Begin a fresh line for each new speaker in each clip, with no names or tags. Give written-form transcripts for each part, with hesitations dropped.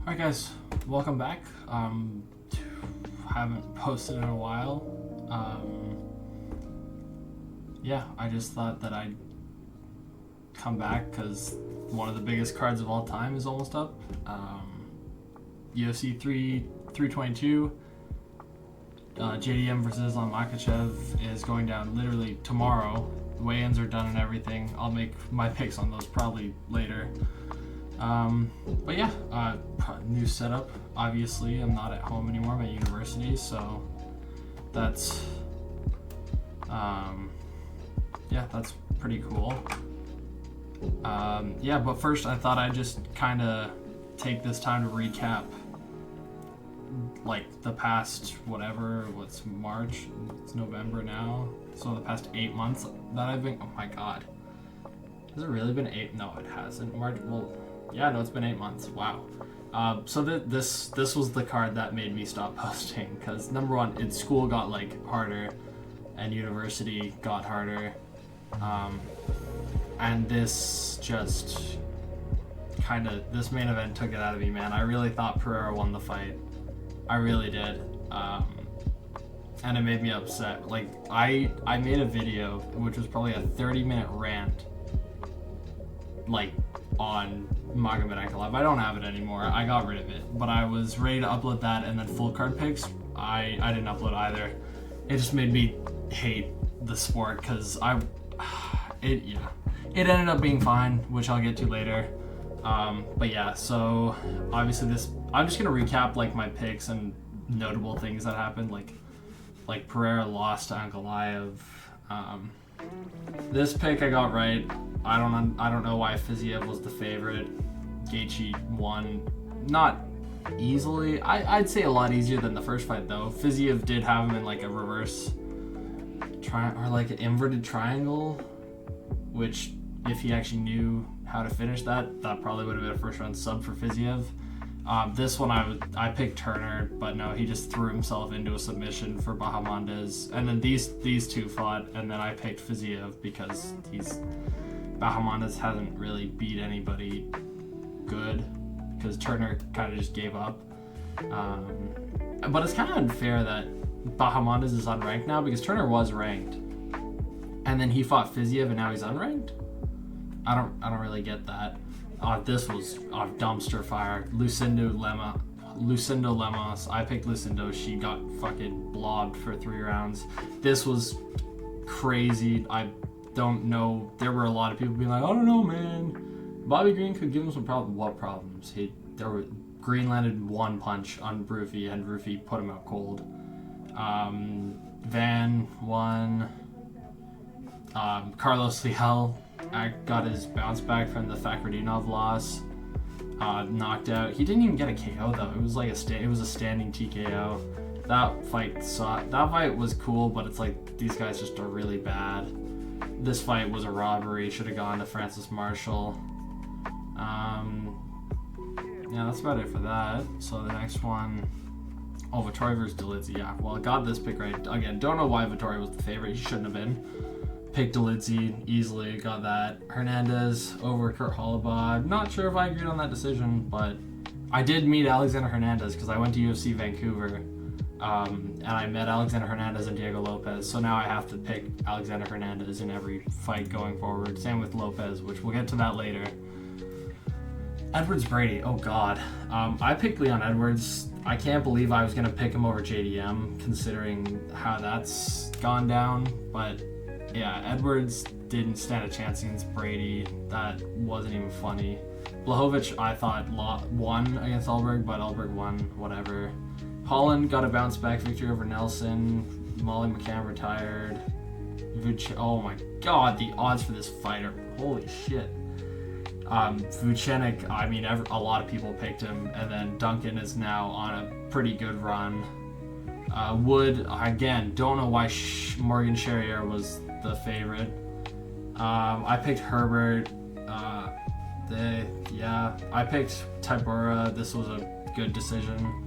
Alright guys, welcome back. Haven't posted in a while. Yeah, I just thought that I'd come back because one of the biggest cards of all time is almost up. UFC 322, JDM versus Islam Makhachev is going down literally tomorrow. The weigh-ins are done and everything. I'll make my picks on those probably later. But yeah, new setup. Obviously, I'm not at home anymore. I'm at university, so that's that's pretty cool. But first, I thought I'd just kind of take this time to recap, like the past what's March, it's November now, so the past 8 months that I've been. Oh my God, has it really been 8? No, it hasn't. March. Well. Yeah, no, it's been 8 months. Wow. So this was the card that made me stop posting because number one, school got like harder, and university got harder, and this just this main event took it out of me, man. I really thought Pereira won the fight. I really did, and it made me upset. Like I made a video which was probably a 30-minute rant, like on Magomed Ankalaev. I don't have it anymore. I got rid of it, but I was ready to upload that, and then full card picks. I didn't upload either. It just made me hate the sport because it ended up being fine, which I'll get to later. But yeah, so obviously I'm just gonna recap like my picks and notable things that happened, like Pereira lost to Ankalaev. This pick I got right. I don't know why Fiziev was the favorite. Gaethje won, not easily. I'd say a lot easier than the first fight though. Fiziev did have him in like a reverse or like an inverted triangle, which if he actually knew how to finish that probably would have been a first round sub for Fiziev. This one I picked Turner, but no, he just threw himself into a submission for Bahamondes, and then these two fought, and then I picked Fiziev because Bahamondes hasn't really beat anybody good because Turner kind of just gave up. But it's kind of unfair that Bahamondes is unranked now because Turner was ranked, and then he fought Fiziev and now he's unranked. I don't really get that. This was dumpster fire. Lucindo Lemos. I picked Lucindo. She got fucking blobbed for 3 rounds. This was crazy. I don't know. There were a lot of people being like, I don't know, man. Bobby Green could give him some problems. What problems? Green landed one punch on Rufi, and Rufi put him out cold. Van won. Carlos Leal got his bounce back from the Fakhretdinov loss. Knocked out. He didn't even get a KO though. It was like it was a standing TKO. That fight was cool, but it's like these guys just are really bad. This fight was a robbery. Should have gone to Francis Marshall. Yeah, that's about it for that. So the next one, Vettori versus Dolidze. Yeah, well, I got this pick right. Again, don't know why Vettori was the favorite. He shouldn't have been. Picked Dolidze easily. Got that. Hernandez over Kurt Hollabod. Not sure if I agreed on that decision, but I did meet Alexander Hernandez because I went to UFC Vancouver. And I met Alexander Hernandez and Diego Lopez, so now I have to pick Alexander Hernandez in every fight going forward. Same with Lopez, which we'll get to that later. Edwards Brady, oh God. I picked Leon Edwards. I can't believe I was going to pick him over JDM, considering how that's gone down. But yeah, Edwards didn't stand a chance against Brady. That wasn't even funny. Blachowicz, I thought, won against Alberg, but Alberg won, whatever. Holland got a bounce back victory over Nelson. Molly McCann retired. Oh my God, the odds for this fight are holy shit. Vucenic, I mean, a lot of people picked him, and then Duncan is now on a pretty good run. Wood, again, don't know why Morgan Charrier was the favorite. I picked Herbert. I picked Tybura. This was a good decision.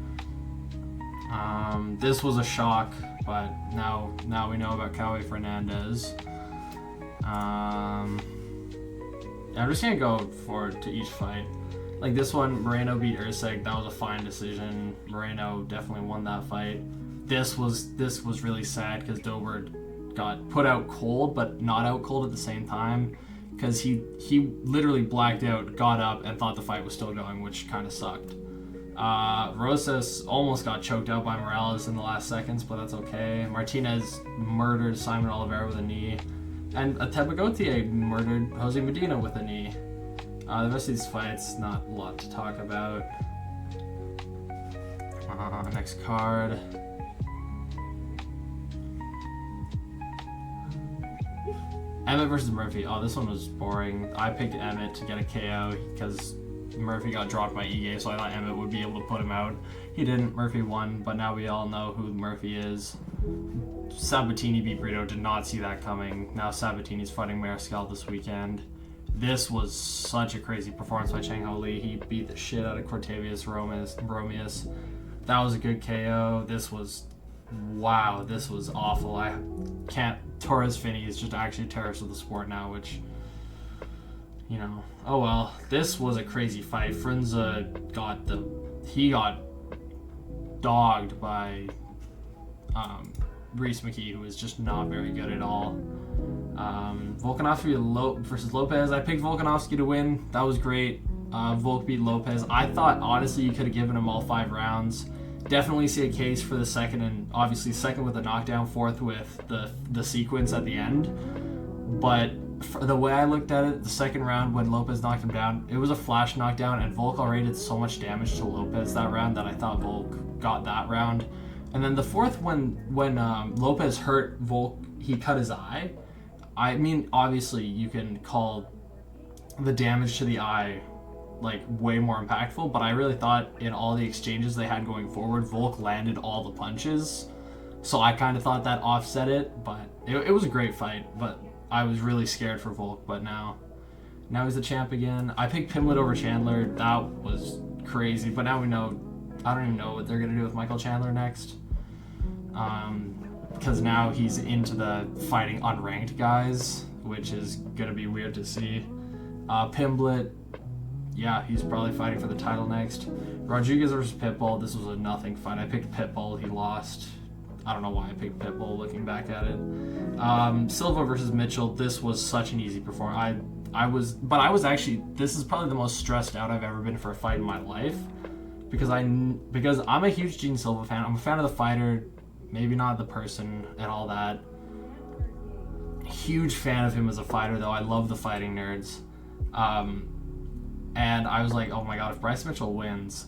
This was a shock, but now we know about Cowboy Fernandez. I'm just gonna go forward to each fight. Like this one, Moreno beat Usyk. That was a fine decision. Moreno definitely won that fight. This was really sad because Dobert got put out cold, but not out cold at the same time, because he literally blacked out, got up, and thought the fight was still going, which kind of sucked. Rosas almost got choked out by Morales in the last seconds, but that's okay. Martinez murdered Simon Oliveira with a knee, and Teba Gautier murdered Jose Medina with a knee. The rest of these fights, not a lot to talk about. Next card. Emmett versus Murphy. Oh, this one was boring. I picked Emmett to get a KO because Murphy got dropped by Ige, so I thought Emmett would be able to put him out. He didn't. Murphy won, but now we all know who Murphy is. Sabatini beat Brito. Did not see that coming. Now Sabatini's fighting Mariscal this weekend. This was such a crazy performance by Chang Ho Lee. He beat the shit out of Cortavius Romeus. That was a good KO. This was, wow, this was awful. I can't. Torres Finney is just actually a terrorist of the sport now, which, you know, oh well. This was a crazy fight. Frunze got dogged by Reese McKee, who was just not very good at all. Volkanovski versus Lopez. I picked Volkanovski to win. That was great. Volk beat Lopez. I thought, honestly, you could have given him all 5 rounds. Definitely see a case for the second, and obviously second with the knockdown, fourth with the sequence at the end. But for the way I looked at it, the second round when Lopez knocked him down, it was a flash knockdown, and Volk already did so much damage to Lopez that round that I thought Volk got that round. And then the fourth, when Lopez hurt Volk, he cut his eye. I mean, obviously you can call the damage to the eye like way more impactful, but I really thought in all the exchanges they had going forward, Volk landed all the punches, so I kind of thought that offset it. But it was a great fight, but I was really scared for Volk. But now he's the champ again. I picked Pimblett over Chandler. That was crazy, but now we know. I don't even know what they're gonna do with Michael Chandler next, because now he's into the fighting unranked guys, which is gonna be weird to see. Pimblett, yeah, he's probably fighting for the title next. Rodriguez versus Pitbull. This was a nothing fight. I picked Pitbull. He lost. I don't know why I picked Pitbull looking back at it. Silva versus Mitchell. This was such an easy performance. I was actually, this is probably the most stressed out I've ever been for a fight in my life, because I'm a huge Gene Silva fan. I'm a fan of the fighter, maybe not the person and all that. Huge fan of him as a fighter, though. I love the fighting nerds. And I was like, oh my god, if Bryce Mitchell wins,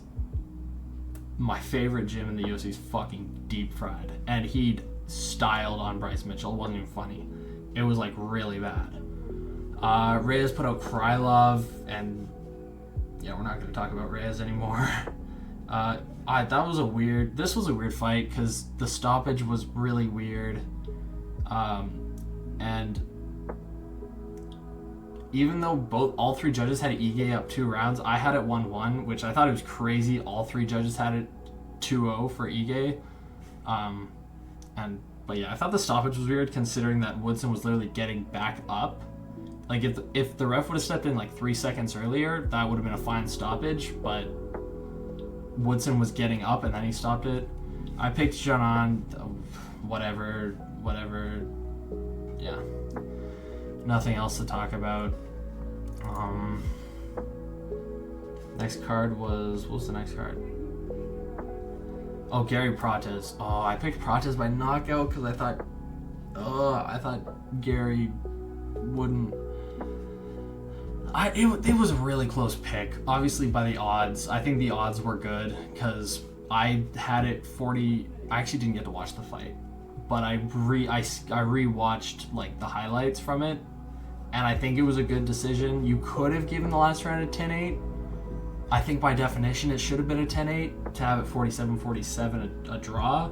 my favorite gym in the UFC is fucking deep fried. And he styled on Bryce Mitchell. It wasn't even funny. It was like really bad. Reyes put out Krylov, and yeah, we're not going to talk about Reyes anymore. This was a weird fight because the stoppage was really weird. And even though all 3 judges had Ige up 2 rounds, I had it 1-1, which I thought it was crazy. All 3 judges had it 2-0 for Ige. But yeah, I thought the stoppage was weird considering that Woodson was literally getting back up. Like if the ref would have stepped in like 3 seconds earlier, that would have been a fine stoppage, but Woodson was getting up and then he stopped it. I picked Janan, whatever. Yeah. Nothing else to talk about. Next card what was the next card? Oh, Gary Prates. Oh, I picked Prates by knockout because I thought Gary wouldn't. It was a really close pick. Obviously by the odds. I think the odds were good because I had it 40. I actually didn't get to watch the fight, but I rewatched like the highlights from it. And I think it was a good decision. You could have given the last round a 10-8. I think by definition it should have been a 10-8 to have it 47-47 a draw.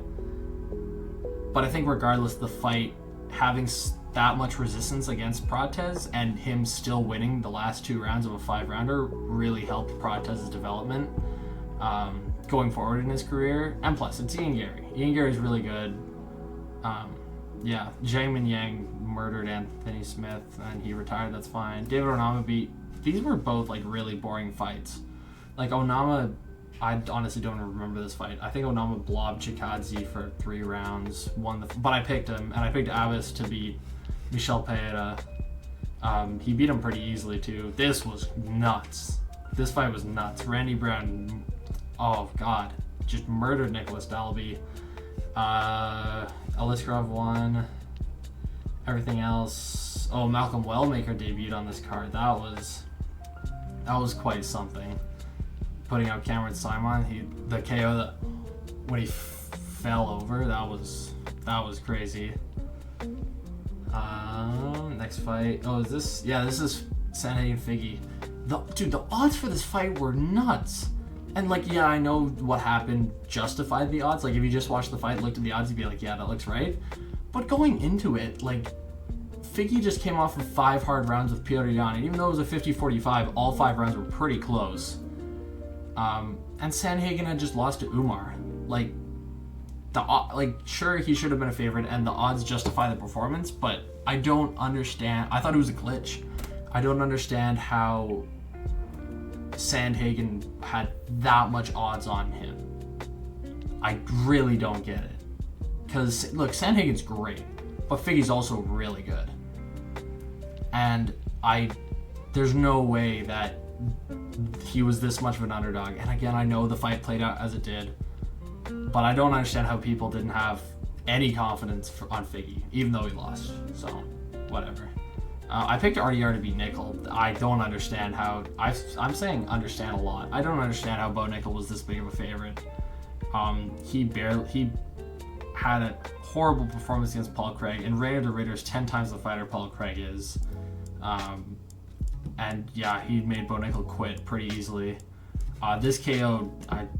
But I think regardless, the fight having that much resistance against Prates and him still winning the last 2 rounds of a 5-rounder really helped Prates' development going forward in his career. And plus, it's Ian Gary. Ian Gary is really good. Yeah, Jiangmin Yang murdered Anthony Smith and he retired. That's fine. David Onama beat. These were both like really boring fights. Like Onama, I honestly don't remember this fight. I think Onama blobbed Chikadze for 3 rounds, but I picked him, and I picked Abbas to beat Michel Pereira. He beat him pretty easily too. This was nuts. This fight was nuts. Randy Brown, oh god, just murdered Nicholas Dalby. Aliskerov won. Everything else. Oh, Malcolm Wellmaker debuted on this card. That was quite something. Putting out Cameron Simon, the KO that when he fell over, that was crazy. Next fight. Oh, is this? Yeah, this is Sandhagen Figgy. Dude, the odds for this fight were nuts. And like, yeah, I know what happened justified the odds. Like, if you just watched the fight, looked at the odds, you'd be like, yeah, that looks right. But going into it, like, Figgy just came off of 5 hard rounds with Petr Yan, and even though it was a 50-45, all 5 rounds were pretty close. And Sandhagen had just lost to Umar. Like, sure, he should have been a favorite, and the odds justify the performance, but I don't understand. I thought it was a glitch. I don't understand how Sandhagen had that much odds on him. I really don't get it. Because, look, Sandhagen's great, but Figgy's also really good. And there's no way that he was this much of an underdog. And again, I know the fight played out as it did, but I don't understand how people didn't have any confidence on Figgy, even though he lost. So, whatever. I picked RDR to beat Nickel. I don't understand how... I'm saying understand a lot. I don't understand how Bo Nickel was this big of a favorite. He had a horrible performance against Paul Craig, and Reinier de Ridder's 10 times the fighter Paul Craig is. And yeah, he made Bo Nickel quit pretty easily. This KO,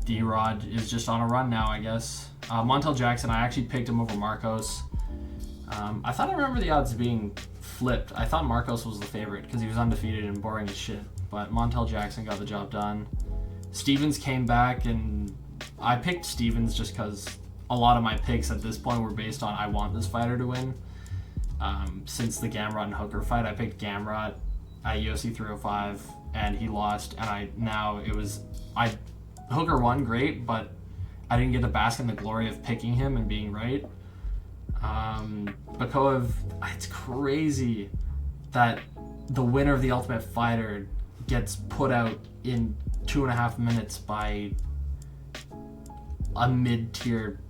D-Rod is just on a run now, I guess. Montel Jackson, I actually picked him over Marcos. I thought I remember the odds being flipped. I thought Marcos was the favorite because he was undefeated and boring as shit. But Montel Jackson got the job done. Stevens came back, and I picked Stevens just because a lot of my picks at this point were based on I want this fighter to win. Since the Gamrot and Hooker fight, I picked Gamrot at UFC 305, and he lost. And Hooker won, great, but I didn't get to bask in the glory of picking him and being right. Bakoev, it's crazy that the winner of the Ultimate Fighter gets put out in 2.5 minutes by a mid-tier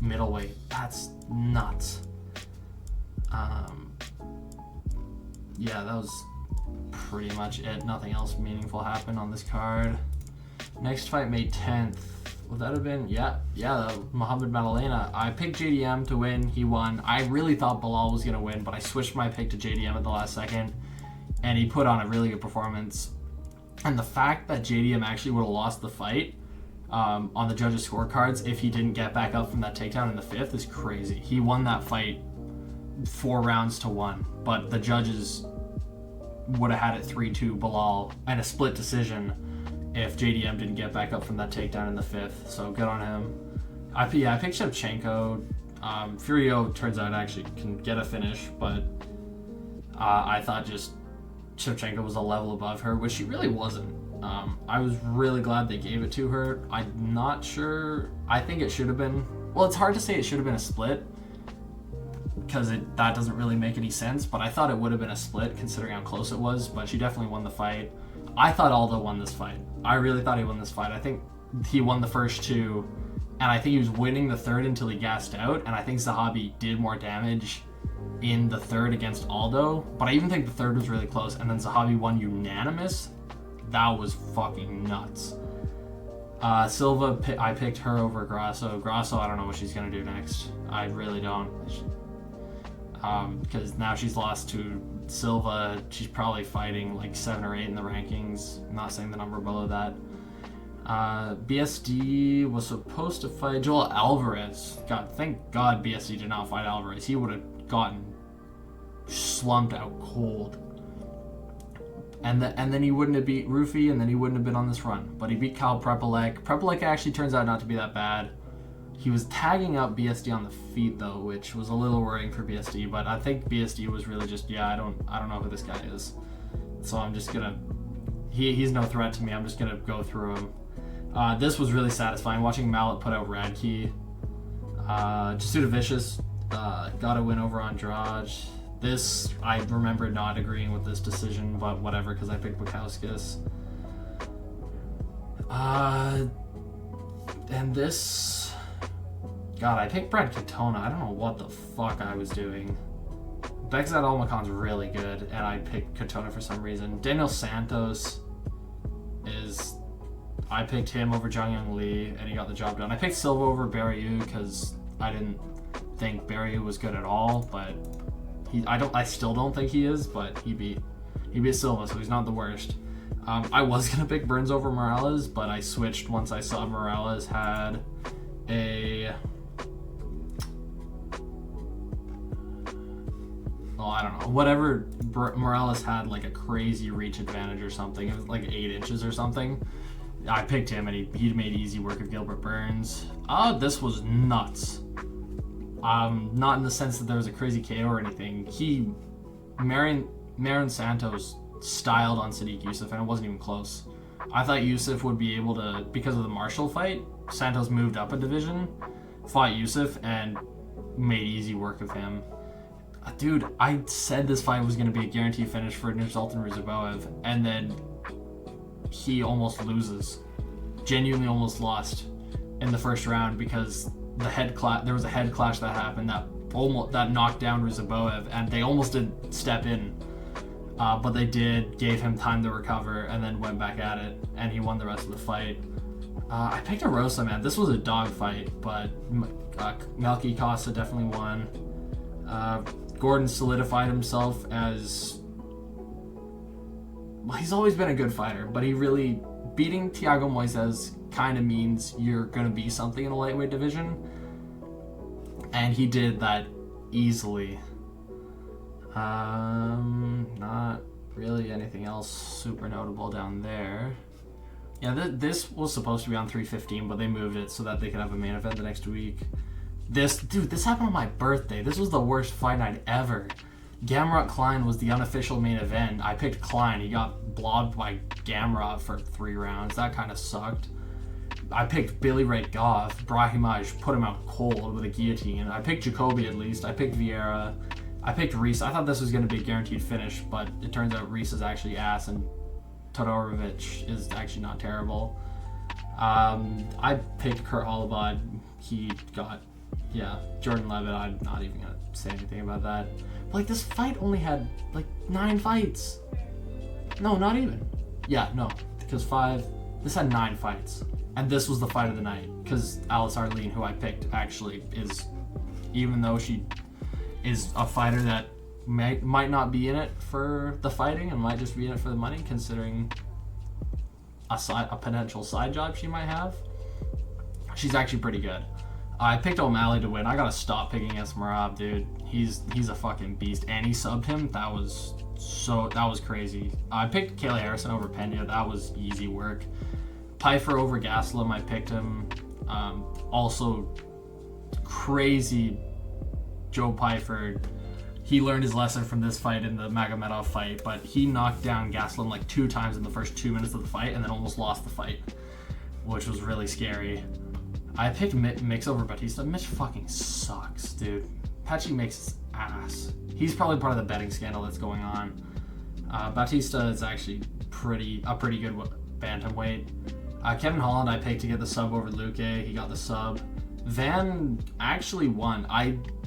middleweight. That's nuts. Yeah, that was pretty much it. Nothing else meaningful happened on this card. Next fight, May 10th. Would that have been? Yeah, Muhammad Madalena. I picked JDM to win. He won. I really thought Bilal was going to win, but I switched my pick to JDM at the last second, and he put on a really good performance. And the fact that JDM actually would have lost the fight on the judges' scorecards if he didn't get back up from that takedown in the 5th is crazy. He won that fight 4 rounds to 1, but the judges would have had it 3-2 Bilal and a split decision if JDM didn't get back up from that takedown in the 5th. So good on him. I picked Shevchenko. Furio turns out actually can get a finish, but I thought just Shevchenko was a level above her, which she really wasn't. I was really glad they gave it to her. I'm not sure. I think it should have been... Well, it's hard to say it should have been a split because that doesn't really make any sense, but I thought it would have been a split considering how close it was, but she definitely won the fight. I thought Aldo won this fight. I really thought he won this fight. I think he won the first 2, and I think he was winning the 3rd until he gassed out, and I think Zahabi did more damage in the 3rd against Aldo, but I even think the 3rd was really close, and then Zahabi won unanimous. That was fucking nuts. Silva, I picked her over Grasso. Grasso, I don't know what she's going to do next. I really don't. Because now she's lost to Silva. She's probably fighting like 7 or 8 in the rankings. I'm not saying the number below that. BSD was supposed to fight Joel Alvarez. God, thank God BSD did not fight Alvarez. He would have gotten slumped out cold. And then he wouldn't have beat Rufi, and then he wouldn't have been on this run. But he beat Kyle Prepolek. Prepolek actually turns out not to be that bad. He was tagging up BSD on the feet though, which was a little worrying for BSD. But I think BSD was really just, I don't know who this guy is. So I'm just gonna he's no threat to me. I'm just gonna go through him. This was really satisfying watching Mallet put out Radke. Jasuda Vicious got a win over Andrade. This, I remember not agreeing with this decision, but whatever, because I picked Bukowskis. And this... God, I picked Brad Katona. I don't know what the fuck I was doing. Begzat Almacon's really good, and I picked Katona for some reason. Daniel Santos is... I picked him over Jung Young Lee, and he got the job done. I picked Silva over Barryu because I didn't think Barryu was good at all, but I still don't think he is, but he beat Silva, so he's not the worst. I was gonna pick Burns over Morales, but I switched once I saw Morales had a... Oh, I don't know. Whatever Morales had, like a crazy reach advantage or something. It was like 8 inches or something. I picked him, and he made easy work of Gilbert Burns. This was nuts. Not in the sense that there was a crazy KO or anything. Marin Santos styled on Sadiq Youssef, and it wasn't even close. I thought Youssef would be able to, because of the Marshall fight, Santos moved up a division, fought Youssef, and made easy work of him. Dude, I said this fight was going to be a guaranteed finish for Nursultan Ruziboev, and then he almost loses. Genuinely almost lost in the first round because there was a head clash that happened that knocked down Ruziboev, and they almost did step in. But they gave him time to recover, and then went back at it, and he won the rest of the fight. I picked Arosa, man. This was a dog fight, but Melky Costa definitely won. Gordon solidified himself as... Well, he's always been a good fighter, but he really... Beating Thiago Moises kind of means you're going to be something in the lightweight division. And he did that easily. Not really anything else super notable down there. Yeah, this was supposed to be on 315, but they moved it so that they could have a main event the next week. This happened on my birthday. This was the worst fight night ever. Gamrot Klein was the unofficial main event. I picked Klein. He got blobbed by Gamrot for 3 rounds. That kind of sucked. I picked Billy Ray Goff. Brahimaj put him out cold with a guillotine. I picked Jacoby at least. I picked Vieira. I picked Reese. I thought this was going to be a guaranteed finish, but it turns out Reese is actually ass, and Todorovic is actually not terrible. I picked Kurt Hollabod. He got... Yeah, Jordan Levitt, I'm not even going to say anything about that. But, like, this fight only had, like, 9 fights. No, not even. Yeah, no, because 5... This had 9 fights. And this was the fight of the night, because Alice Arlene, who I picked, actually is... Even though she is a fighter that might not be in it for the fighting and might just be in it for the money, considering a potential side job she might have, she's actually pretty good. I picked O'Malley to win. I gotta stop picking against Merab, dude. He's a fucking beast, and he subbed him. That was crazy. I picked Kayla Harrison over Pena. That was easy work. Pfeiffer over Gastelum. I picked him. Also crazy. Joe Pfeiffer. He learned his lesson from this fight in the Magomedov fight, but he knocked down Gastelum like 2 times in the first 2 minutes of the fight, and then almost lost the fight, which was really scary. I picked Mix over Batista. Mitch fucking sucks, dude. Patchy makes his ass. He's probably part of the betting scandal that's going on. Batista is actually a pretty good bantamweight. Kevin Holland I picked to get the sub over Luque. He got the sub. Van actually won.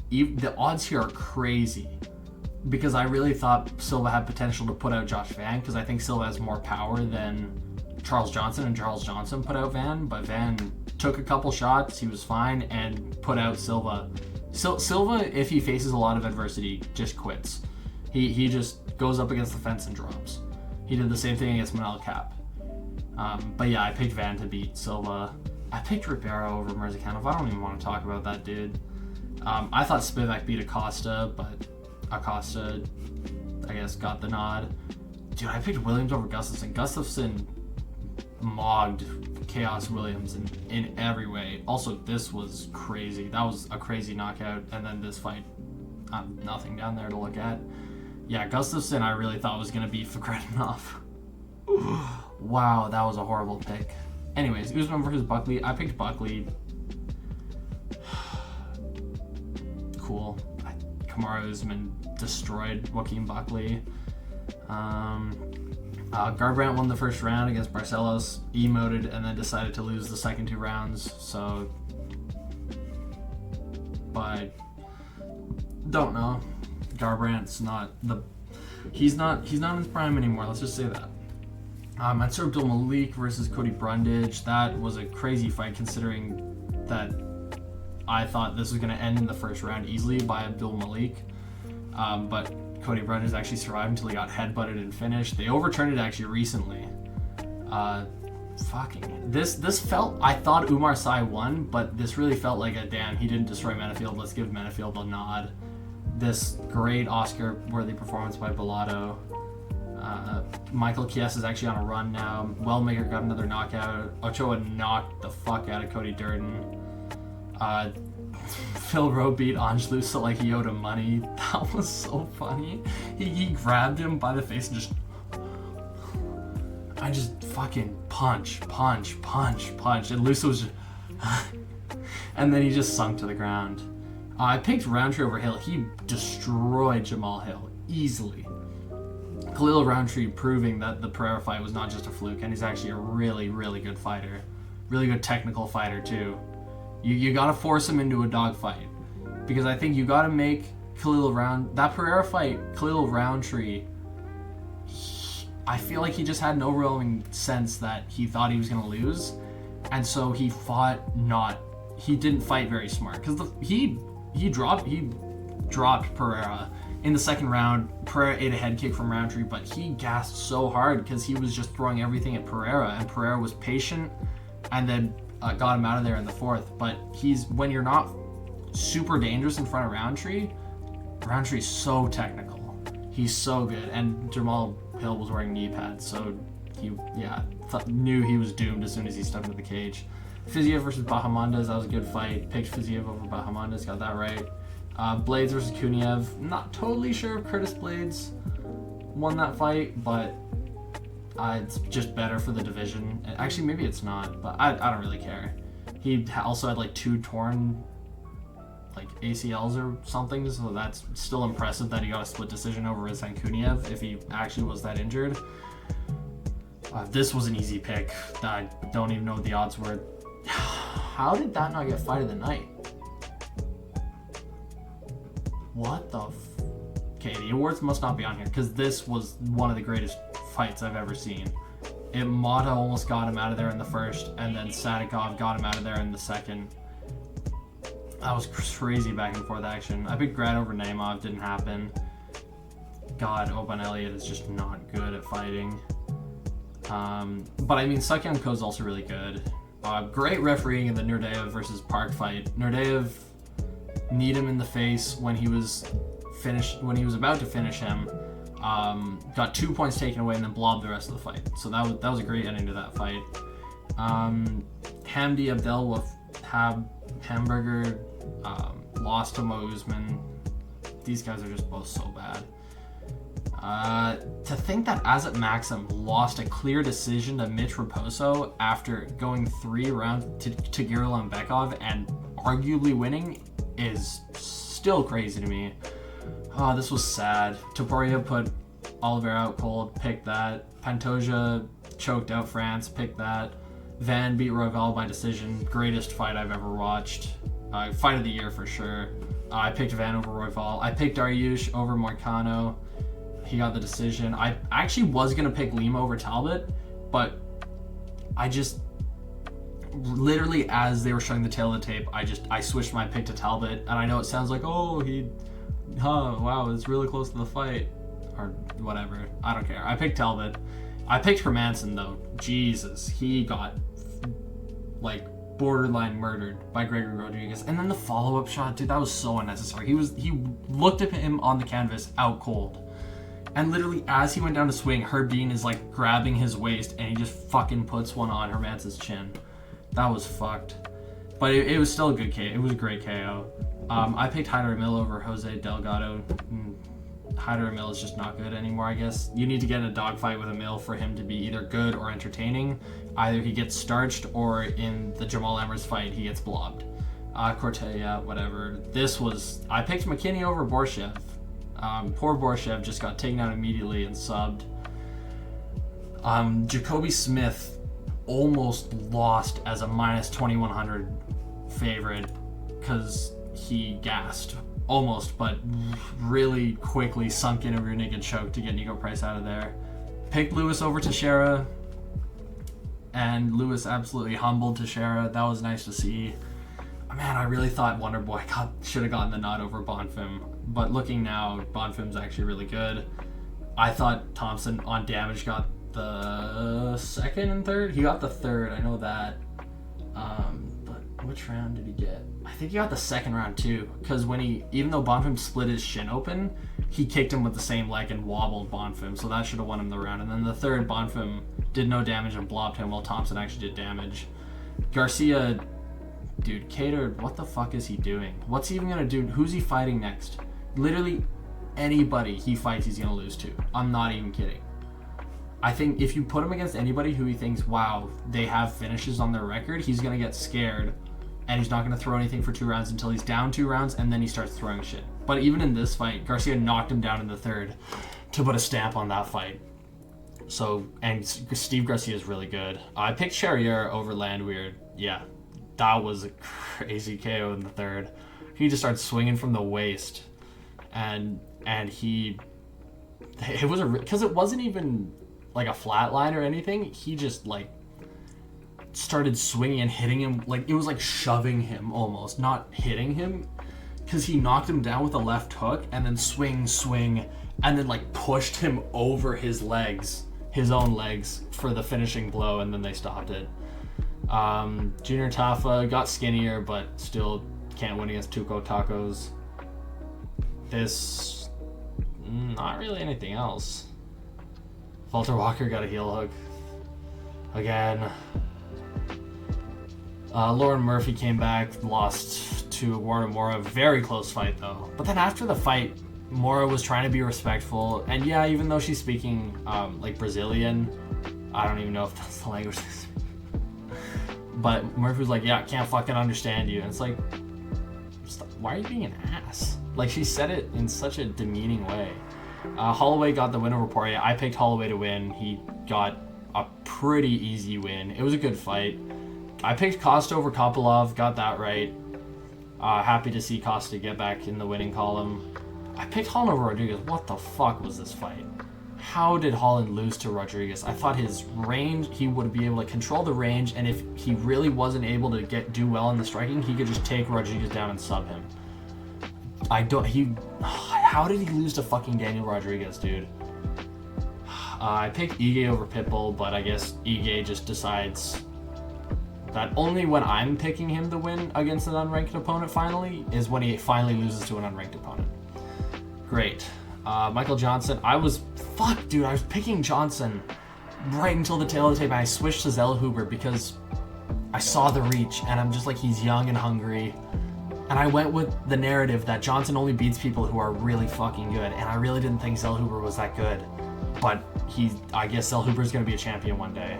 The odds here are crazy because I really thought Silva had potential to put out Josh Van, because I think Silva has more power than Charles Johnson, and Charles Johnson put out Van, but Van took a couple shots, he was fine, and put out Silva. Silva, if he faces a lot of adversity, just quits. He just goes up against the fence and drops. He did the same thing against Manel Cap. But yeah, I picked Van to beat Silva. I picked Ribeiro over Mirzakhanov. I don't even want to talk about that dude. I thought Spivak beat Acosta, but Acosta, I guess, got the nod. Dude, I picked Williams over Gustafsson. Gustafsson mogged Chaos Williams in every way. Also, this was crazy. That was a crazy knockout. And then this fight, nothing down there to look at. Yeah, Gustafsson I really thought was going to beat Fakredinov. Wow, that was a horrible pick. Anyways, Usman versus Buckley. I picked Buckley. Cool. Kamaru Usman destroyed Joaquin Buckley. Garbrandt won the first round against Barcelos, emoted, and then decided to lose the second 2 rounds. So, but don't know. Garbrandt's not the. He's not in his prime anymore. Let's just say that. Mansour Abdul Malik versus Cody Brundage. That was a crazy fight considering that I thought this was going to end in the first round easily by Abdul Malik. But Cody Brundage actually survived until he got headbutted and finished. They overturned it actually recently. This felt, I thought Umar Sy won, but this really felt like a damn, he didn't destroy Menifield, let's give Menifield a nod. This great Oscar-worthy performance by Bellato. Michael Chiesa is actually on a run now. Wellmaker got another knockout. Ochoa knocked the fuck out of Cody Durden. Phil Rowe beat Angelou so like he owed him money. That was so funny. He grabbed him by the face and just fucking punch. And Lusso was just and then he just sunk to the ground. I picked Roundtree over Hill. He destroyed Jamal Hill easily. Khalil Roundtree proving that the Pereira fight was not just a fluke, and he's actually a really, really good fighter. Really good technical fighter too. You gotta force him into a dogfight. Because I think you gotta make that Pereira fight, Khalil Roundtree, I feel like he just had an overwhelming sense that he thought he was gonna lose. And so he didn't fight very smart. Because he dropped Pereira. In the second round, Pereira ate a head kick from Roundtree, but he gasped so hard because he was just throwing everything at Pereira, and Pereira was patient and then got him out of there in the fourth. But when you're not super dangerous in front of Roundtree's so technical. He's so good, and Jamal Hill was wearing knee pads, so he knew he was doomed as soon as he stepped into the cage. Fiziev versus Bahamondes, that was a good fight. Picked Fiziev over Bahamondes, got that right. Blades versus Kuniev. Not totally sure if Curtis Blades won that fight, but it's just better for the division. Actually, maybe it's not, but I don't really care. He also had like 2 torn like ACLs or something, so that's still impressive that he got a split decision over Rizvan Kuniev if he actually was that injured. This was an easy pick. I don't even know what the odds were. How did that not get fight of the night? What the Okay, the awards must not be on here because this was one of the greatest fights I've ever seen. Mata almost got him out of there in the first, and then Sadikov got him out of there in the second. That was crazy back and forth action. I picked Grad over Naimov, didn't happen. God, Oban Elliott is just not good at fighting. But I mean, Sakyan Ko is also really good. Great refereeing in the Nurdeev versus Park fight. Nurdeev kneed him in the face when he was about to finish him. Got 2 points taken away and then blobbed the rest of the fight. So that was a great ending to that fight. Hamdi Abdel Hamburger lost to Mo Usman. These guys are just both so bad. To think that Azat Maxim lost a clear decision to Mitch Raposo after going 3 rounds to Girilam Bekov and arguably winning is still crazy to me. This was sad. Topuria put Oliveira out cold, picked that. Pantoja choked out France, picked that. Van beat Royval by decision. Greatest fight I've ever watched. Fight of the year for sure. I picked Van over Royval. I picked Dariush over Moicano. He got the decision. I actually was going to pick Lima over Talbot, but I just literally as they were showing the tail of the tape, I switched my pick to Talbot, and I know it sounds like, wow, it's really close to the fight or whatever. I don't care. I picked Talbot. I picked Hermanson though. Jesus, he got like borderline murdered by Gregory Rodriguez. And then the follow-up shot, dude, that was so unnecessary. He looked at him on the canvas out cold. And literally as he went down to swing, Herb Dean is like grabbing his waist and he just fucking puts one on Hermanson's chin. That was fucked. But it was still a good KO. It was a great KO. I picked Heider Emil over Jose Delgado. Hyder Emil is just not good anymore, I guess. You need to get in a dogfight with Emil for him to be either good or entertaining. Either he gets starched, or in the Jamal Emmers fight, he gets blobbed. Cortez, yeah, whatever. I picked McKinney over Borshev. Poor Borshev just got taken out immediately and subbed. Jacoby Smith almost lost as a minus 2100 favorite because he gassed. Almost, but really quickly sunk in a rear naked choke to get Nico Price out of there. Picked Lewis over Teixeira, and Lewis absolutely humbled Teixeira. That was nice to see. Man, I really thought Wonderboy should have gotten the nod over Bonfim, but looking now, Bonfim's actually really good. I thought Thompson on damage got the second and third. He got the third, I know that. But which round did he get? I think he got the second round too, because even though Bonfim split his shin open, he kicked him with the same leg and wobbled Bonfim, so that should have won him the round. And then the third, Bonfim did no damage and blobbed him, while Thompson actually did damage. Garcia, dude, Cater, what the fuck is he doing? What's he even gonna do? Who's he fighting next? Literally anybody he fights, he's gonna lose to. I'm not even kidding. I think if you put him against anybody who he thinks, wow, they have finishes on their record, he's gonna get scared, and he's not going to throw anything for 2 rounds until he's down 2 rounds, and then he starts throwing shit. But even in this fight, Garcia knocked him down in the third to put a stamp on that fight. So, and Steve Garcia is really good. I picked Charrier over Landwehr. Yeah, that was a crazy KO in the third. He just started swinging from the waist, and it was because it wasn't even like a flat line or anything. He just like started swinging and hitting him, like it was like shoving him almost, not hitting him, because he knocked him down with a left hook and then swing, and then like pushed him over his own legs for the finishing blow, and then they stopped it. Junior Tafa got skinnier, but still can't win against Tuco Tacos. This, not really anything else. Walter Walker got a heel hook again. Lauren Murphy came back, lost to Eduardo Mora. Very close fight, though. But then after the fight, Mora was trying to be respectful. And yeah, even though she's speaking like Brazilian, I don't even know if that's the language. But Murphy was like, yeah, I can't fucking understand you. And it's like, why are you being an ass? Like, she said it in such a demeaning way. Holloway got the win over Poirier. I picked Holloway to win. He got a pretty easy win. It was a good fight. I picked Costa over Kopylov, got that right. Happy to see Costa get back in the winning column. I picked Holland over Rodriguez. What the fuck was this fight? How did Holland lose to Rodriguez? I thought his range, he would be able to control the range, and if he really wasn't able to do well in the striking, he could just take Rodriguez down and sub him. How did he lose to fucking Daniel Rodriguez, dude? I picked Ige over Pitbull, but I guess Ige just decides that only when I'm picking him to win against an unranked opponent finally is when he finally loses to an unranked opponent. Great. Michael Johnson. I was picking Johnson right until the tail of the tape, and I switched to Zellhuber because I saw the reach, and I'm just like, he's young and hungry. And I went with the narrative that Johnson only beats people who are really fucking good, and I really didn't think Zellhuber was that good. But I guess Zellhuber's going to be a champion one day.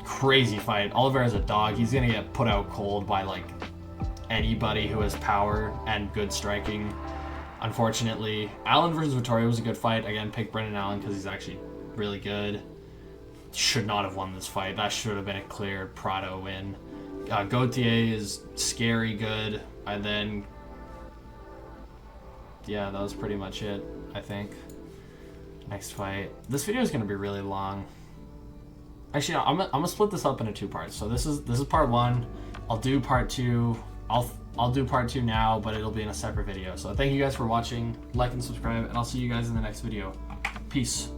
Crazy fight. Oliveira's a dog. He's going to get put out cold by like anybody who has power and good striking. Unfortunately, Allen versus Vittoria was a good fight. Again, pick Brendan Allen because he's actually really good. Should not have won this fight. That should have been a clear Prado win. Gauthier is scary good. And then, yeah, that was pretty much it, I think. Next fight. This video is going to be really long. Actually, no, I'm gonna split this up into 2 parts. So this is part 1. I'll do part 2. I'll do part 2 now, but it'll be in a separate video. So thank you guys for watching. Like and subscribe, and I'll see you guys in the next video. Peace.